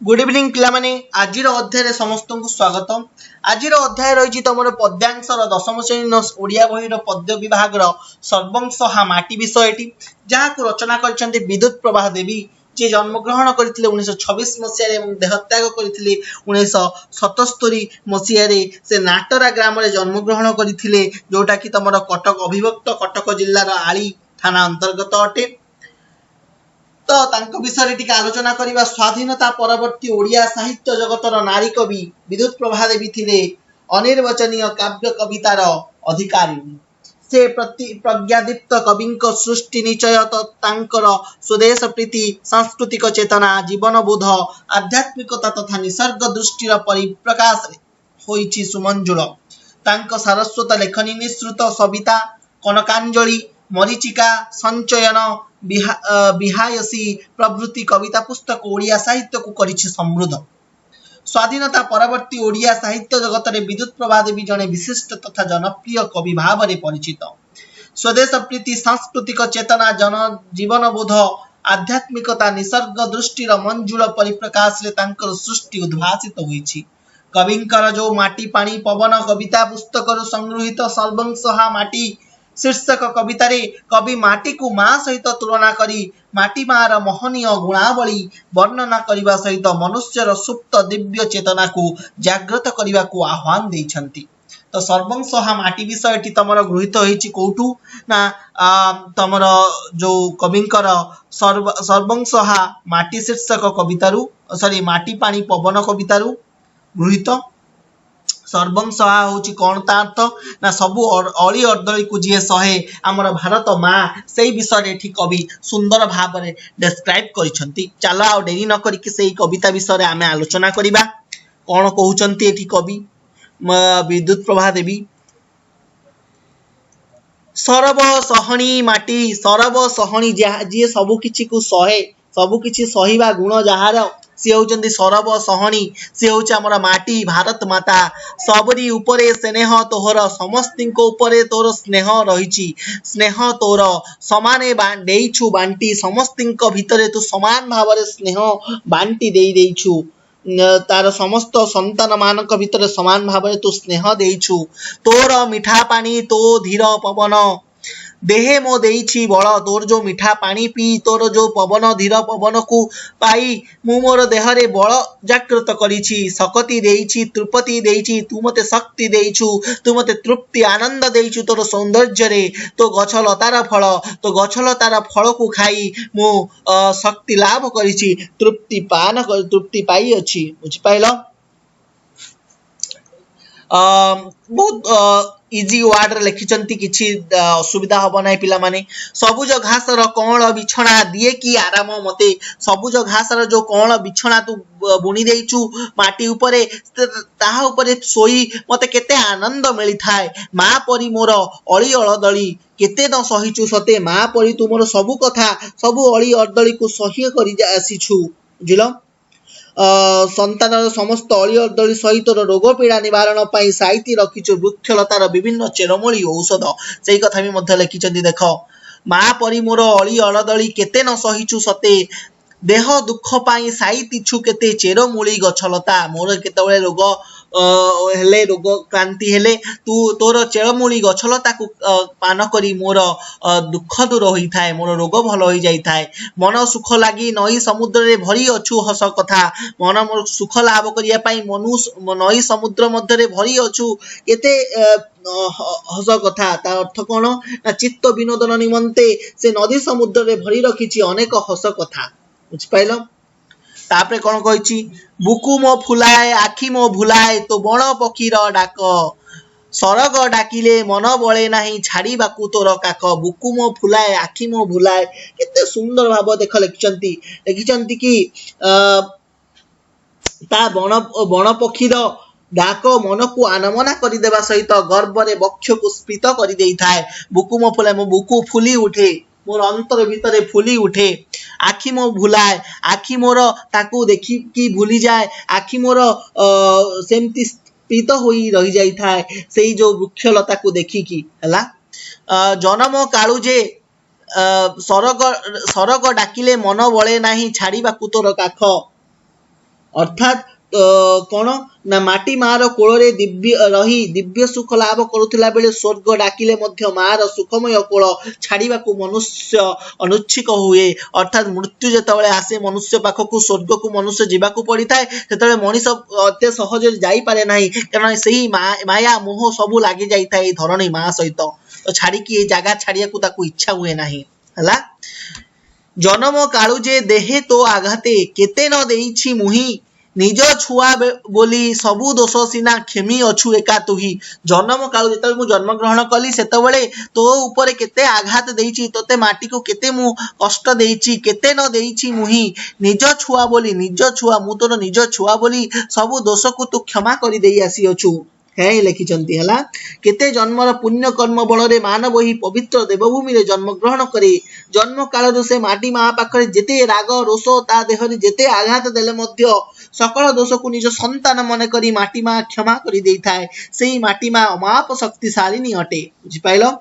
Good evening पिलामाने आज अध्याय समस्त को स्वागत। आज अध्याय रही तुम पद्यांशर दशम श्रेणी ओडिया बही पद्य विभाग सर्वंशहा माटी विषय जहाँ को रचना कर विद्युत प्रभा देवी जे जन्मग्रहण करते 1926 मसीह देहत्याग करते 1977 मसीह से नाटरा ग्राम में जन्मग्रहण करते जोटा कि तुम कटक अभिभक्त कटक जिलार आली थाना अंतर्गत अटे। तो तांको विषय टिके आलोचना करबा। स्वाधीनता परवर्ती ओडिया साहित्य जगतर नारी कवि विद्युत प्रभा देवी थिले अनिर्वचनीय काव्य कवितार अधिकारी। से प्रज्ञादीप्त कविंक सृष्टि निश्चय तांकर स्वदेश प्रीति सांस्कृतिक चेतना जीवन बोध आध्यात्मिकता तथा निसर्ग दृष्टिर परिप्रकाश होइछि सुमंजुल। तांक सारस्वत लेखनी निश्रुत सविता कनकांजलि मरीचिका संचयन बिहायसी प्रभृति कविता पुस्तक ओडिया साहित्य को करिछि समृद्ध। स्वाधीनता परवर्ती ओडिया साहित्य जगत में विद्युत प्रभा देवी जने विशिष्ट तथा जनप्रिय कवि भाव में परिचित। स्वदेश प्रीति सांस्कृतिक चेतना जन जीवन बोध आध्यात्मिकता निसर्ग दृष्टिर मंजुल परिप्रकाश रे तांकर सृष्टि उद्भासित होइछि। कविंकर जो माटी पानी पवन कविता पुस्तक संगृहित सर्वंशहा माटी शीर्षक कवितारे कवि माटी को माँ सहित तुलना करी माटी मार मोहनीय गुणावली वर्णना करने सहित मनुष्यर सुप्त दिव्य चेतना को जागृत करने को आह्वान देइछंती। तो सर्वंशहा माटी विषय तमर गृहीत होइछि कोठू ना तमर जो कविंकर सर्वंशहा माटी शीर्षक कवितारू सॉरी माटी पानी पवन कवितारू गृहीत। सर्वंशहा होची कौन तार्थ ना सबु अली अर्दली को जी सहे आमर भारत माँ से विषय कवि सुंदर भाव में डेस्क्राइब करिसंती। चलो आ डेरी न करिक से कविता विषय आमे आलोचना करिबा। कौन कहउचंती एठी कवि विद्युत प्रभा देवी। सरब सहणी माटी सरब सहणी जी सबु किछि को सहे सबु किछि सहिबा गुण जहार सी होचंदी सरब सहणी सी होची हमर माटी भारत माता सबरी उपरे स्नेह तोहर समस्तिंको उपरे तोर स्नेह रहिछि स्नेह तोर समाने देइछु बांटी समस्तिंको भितरे तू समान भावरे स्नेह बांटी देई देइछु तार समस्त संतान मानक भितरे समान भावरे तू स्नेह देइछु तोर मिठा पानी तो धीर पवन देहे मो देइछि बल तोर जो मिठा पानी पी तोर जो पवन धीर पवन को पाई मु मोर देहरे बल जागृत करिछि शक्ति देइछि तृप्ति देइछि तू मते शक्ति देइछु तू मते तृप्ति आनंद देइछु तोर सौंदर्य रे तो गछलतार फल को खाई मु शक्ति लाभ करिछि तृप्ति पाई अछि बुझ पाइलो। बहुत इजी वर्ड लिखिचंती किछि असुविधा हबो नै पिला माने। सबुज घासर कौन बिछणा दिए कि आराम मते सबुज घासर जो कौन बिछणा तू बुनी देइचु माटी उपरे ताहा उपरे सोई मते केते आनंद मिली थाए माँ परी मोर अली अळदली केते न सहिचु सते माँ परी तू मोर सबु कथा सबु अली अळदली को सह्य करि आसीछु बुझिलो। संतान समस्त अली अर्दली सहित रोग पीड़ा निवारण पाई साइती रखिछु वृक्षलतार विभिन्न चेरमूली औषध से कथा भी मध्य लिखिचंदी। देख माँ परी मोर अली अळदली केते न सहिचु सते देह दुख पाई साइतीछु केते चेरमूली गछलता मोर केतेबेले रोग हेले रोग क्रांति हेले तू तोर चेरमूली गछलता को पान करी मोर दुख दूर होई थाए मोर रोग भल होई जाई थाए मन सुख लागी नई समुद्र रे भरी अछु हस कथा मन मोर सुख लाभ करिया पाई नई समुद्र मध्य रे भरी अछु केते हस कथा ता अर्थ कोन ना चित्त विनोदन निमंते से नदी समुद्र रे भरी रखिछि अनेक हस कथा बुझ पाइलो। तापरे कौन कहिछि बुकु मो फुलाए आखि मो भुलाए तो बण पक्षीर डाक सरग डाकिले मन बळे नाही छाड़ीबाकू तोर काख बुकु मो फुलाए आखि मो भुलाए केते सुंदर भाव देख लिखिचंती कि ता बण पक्षीर डाक मन को आनमना कर देवा सहित गर्व रे वक्ष को स्फीत कर देई थाए बुकु मो फुलाए मो बुकु फुली उठे मोर अंतर भितरे फुली उठे आखि मो भुलाए आखि मोर ताकू देखि कि भूली जाए आखि मोर सेमती स्फीत होई रही जाई थाए सेई जो वृक्षलता को देखि कि हला जन्म काळू जे सरग डाकिले मन बळे नाही छाड़ीबाकू तोर काख अर्थात कौन ना माटी मार कोल दिव्य रही दिव्य सुख लाभ करुला बेले स्वर्ग डाकिले मध्य मार सुखमय कोल छाड़ा मनुष्य अनुच्छिक हुए अर्थात मृत्यु जेतबेले आसे मनुष्य पाखक स्वर्ग को मनुष्य जावाक पड़ी थाए से मनीष अत सहज जापे ना कारण से माया मोह सबू लगी जाए धरणी माँ सहित तो छाड़ी जगह छाड़ा इच्छा हुए ना है जन्म कालू जे देहे तो आघाते केते न देइछि मुहि निज छुआ बोली सबु दोष सीना खेमी अछु एका तुही जन्म कालू जेतबेले मु जन्म ग्रहण कली सेतबेले तो ऊपर केते आघात देइछि तोते माटी को केते मु कष्ट देइछि केते न देइछि मुहि निज छुआ बोली निज छुआ मु तोर निज छुआ बोली सबु दोष को तू क्षमा करि देई आसी अछु है लिखिचंती हला केते जन्मर पुण्य कर्म बल मानव ही पवित्र देवभूमि रे जन्म ग्रहण करे जन्म काल से माटी माँ पाखरे जेते राग रोष ता देहरे जेते आघात देले मध्य सकल दोष को निज संतान मन करी माटी माँ क्षमा करी देई थाए सेही माटी माँ अमाप शक्तिशालिनी अटे बुझि पाइलो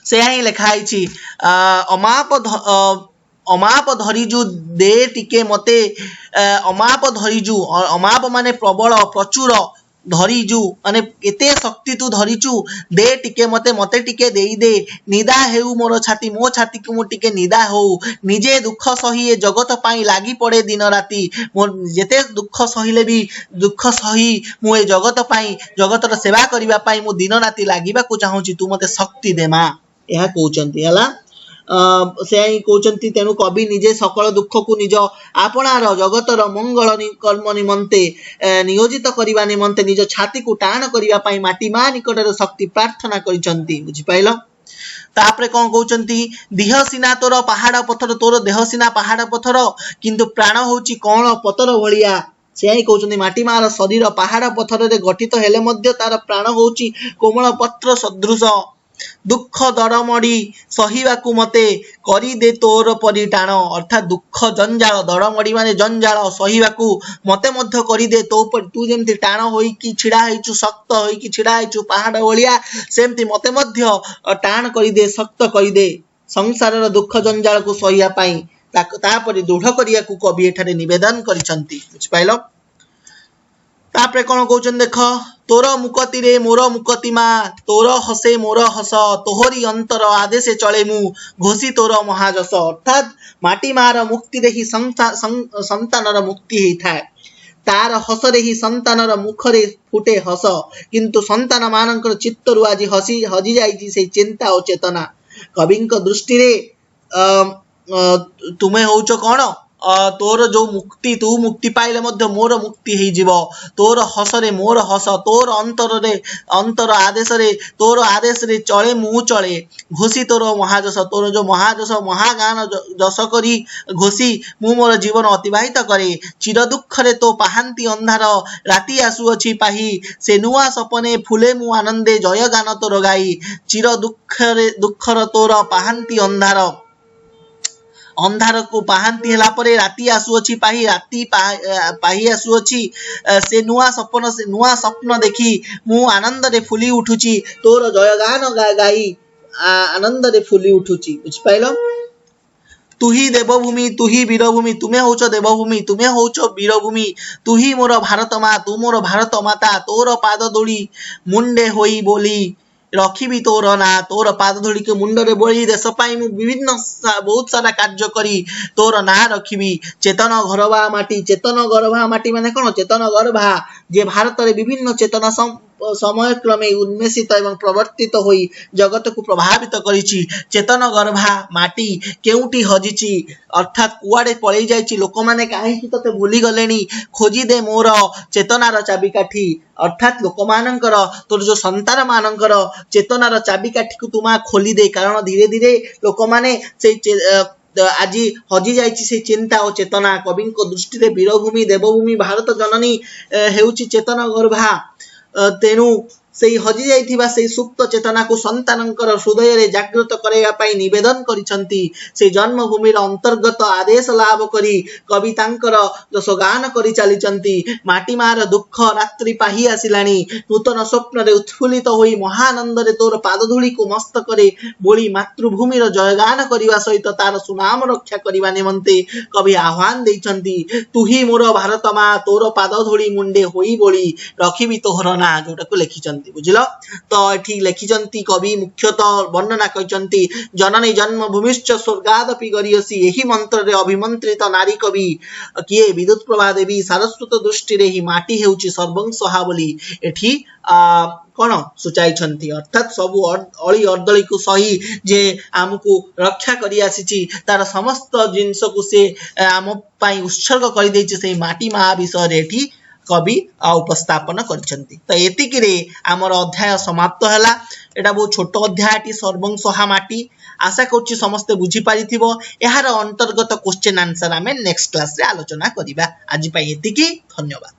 से ही लिखाई अमाप धरीजु दे टिके मते अमाप धरीजु अमाप माने प्रबल प्रचुर धरीजु माने केते शक्ति तू धरीचु दे टिके मते मते टिके देई दे निदा हेउ मोर छाती मो छाती को मु टिके निदा हो निजे दुख सही जगत पाई लागी पड़े दिन राती मोर जेते दुख सहिले भी दुख सही मु ए जगत पाई जगतर सेवा करिवा पाई मु दिन राती लागिबा को चाहूची तू मते शक्ति दे मा यह कहउचंती हला से कहते तेणु कवि निजे सकल दुख को निज आपणार जगतर मंगल कर्म निमंते नियोजित करने निमंते निज छाती को टाण करने माटी माँ निकट शक्ति प्रार्थना करिसंती बुझिपाइल तापरे कौन कहते देह सीना तोर पहाड़ पथर तोर देह सीना पहाड़ पथर किंतु प्राण होची कौन पतर भलिया से ही कहते माटी मार शरीर पहाड़ पथर गठित हेले मध्य तार प्राण होची कोमल पत्र सदृश दुख दड़मड़ी सहिबाकू मते करी दे तोर परी टाण अर्थात दुख जंजाल दड़मड़ी माने जंजाल सहिबाकू मते मध्य करी दे तो तू जेमती टाण होइकी छिड़ा हेचु शक्त होइकी छिड़ा हेचु पहाड़ भलिया सेमती मते मध्य टाण करी दे शक्त करी दे संसारर दुख जंजाल को सहिया पाई तापरि दृढ़ करिया को कवि एठारे निवेदन करिसंती बुझिपाइलो तापरे कौन कहते देख तोर मुकती रे मोर मुकती मा तोर हसे मोर हस तोहरी अंतर आदेशे चले मु घोषी तोर महाजस अर्थात माटी मार मुक्ति रे ही संतानर मुक्ति ही थाए तार हसरे ही संतानर मुखरे फुटे हस किंतु संतान मानकर चित्तरु आज हसी हजी जाइछि से चिंता और चेतना कविंक दृष्टि रे तुमे होउछ कोन तोर जो मुक्ति तू मुक्ति पाइले मध्य मोर मुक्ति ही जीव तोर हसरे मोर हस तोर अंतर आदेश रे तोर आदेश रे चले मु चले घोषी तोर महाजस तोर जो महाजस महागान जस करी घोषी मु मोर जीवन अतिबाहित करे चिर दुख रे तो पाहांती अंधार राति आसु अछि पाही से नुआ सपने फुले मु आनंदे जय गान तोर गाई चिर दुखर तोर पाहांती अंधार अंधार को पाहांती हेला परे राति आसुअछि पाही राति पाही आसुअछि से नुआ सपन देखी मु आनंद रे फुली उठुछि तोर जयगान गाई आनंद रे फुली उठुछि बुझ पाइलो तू ही देवभूमि तू ही वीरभूमि तुम्हें होच देवभूमि तुम्हें होच वीरभूमि तू ही मोर भारत माँ तू मोर भारत माता तोर पाद दोड़ी मुंडे होई बोली रखी तोर ना तोर पाद धूली के मुंडरे बोली देश पाई विभिन्न बहुत सारा कार्य करी तोर ना रखी चेतन गर्भा माटी माने कौन चेतन गर्भा जे भारत रे विभिन्न चेतना समय क्रमे उन्मेषित एवं प्रवर्तित होई जगत को प्रभावित करिछि चेतन गर्भा माटी केउटी हजिछि अर्थात कुआडे पळै जाइछि लोक माने काहे तते भूली गलेनी खोजी दे मोर चेतनार चाबिकाठी अर्थात लोक मानकर तोर जो संतान मानकर चेतनार चाबिकाठी को तुमा खोली दे कारण धीरे धीरे लोक माने से आज हजी जाइछि से चिंता और चेतना कविंक दृष्टि रे वीरभूमि देवभूमि भारत जननी हेउछि चेतन गर्भा तेणु सेई हजि जाइथिबा सेई सुप्त चेतना को संतानंकर हृदय रे जागृत कराइबा पई निवेदन करिसंती। से जन्मभूमि अंतर्गत आदेश लाभ करी कवि तांकर जस गान करि चलिसंती। माटी मार दुख रात्रि पाही आसिलाणी, नूतन स्वप्न रे उत्फुल्लित होई महानंद रे तोर पादधूली को मस्तक रे बोली मातृभूमि रो जयगान करिवा सहित तार सुनाम रक्षा करिवा निमंते कवि आह्वान दैछंती। तुही मोर भारत मा तोर पादधूली मुंडे होई बोली रखिबी तोहर ना, जोटा को लिखिचंती बुझिलो। तो एठी लिखिचंती कवि मुख्यतः वर्णना करिचंती जननी जन्मभूमिश्च स्वर्गादपि गरियसी। एही मंत्र रे अभिमंत्रित नारी कवि किए विद्युत प्रभा देवी सारस्वत दृष्टि रे ही माटी हेउची सर्वंसहा बोली एठी कौन सूचाई। अर्थात सबु अली अर्दली को सही जे आमको रक्षा करी आसी तार समस्त जिनस को से आम पाई उत्सर्ग कर देछि से माटी मा विषय रे एठी कवि उपस्थापन करछंती। तो एतिकी रे हमर अध्याय समाप्त हला। एटा बहुत छोट अध्यायटी सर्वंसहा माटी। आशा करछि समस्त बुझी पारिथिबो। एहार अंतर्गत क्वेश्चन आंसर आमे नेक्स्ट क्लास रे आलोचना करिबा। आज पई एतिकी, धन्यवाद।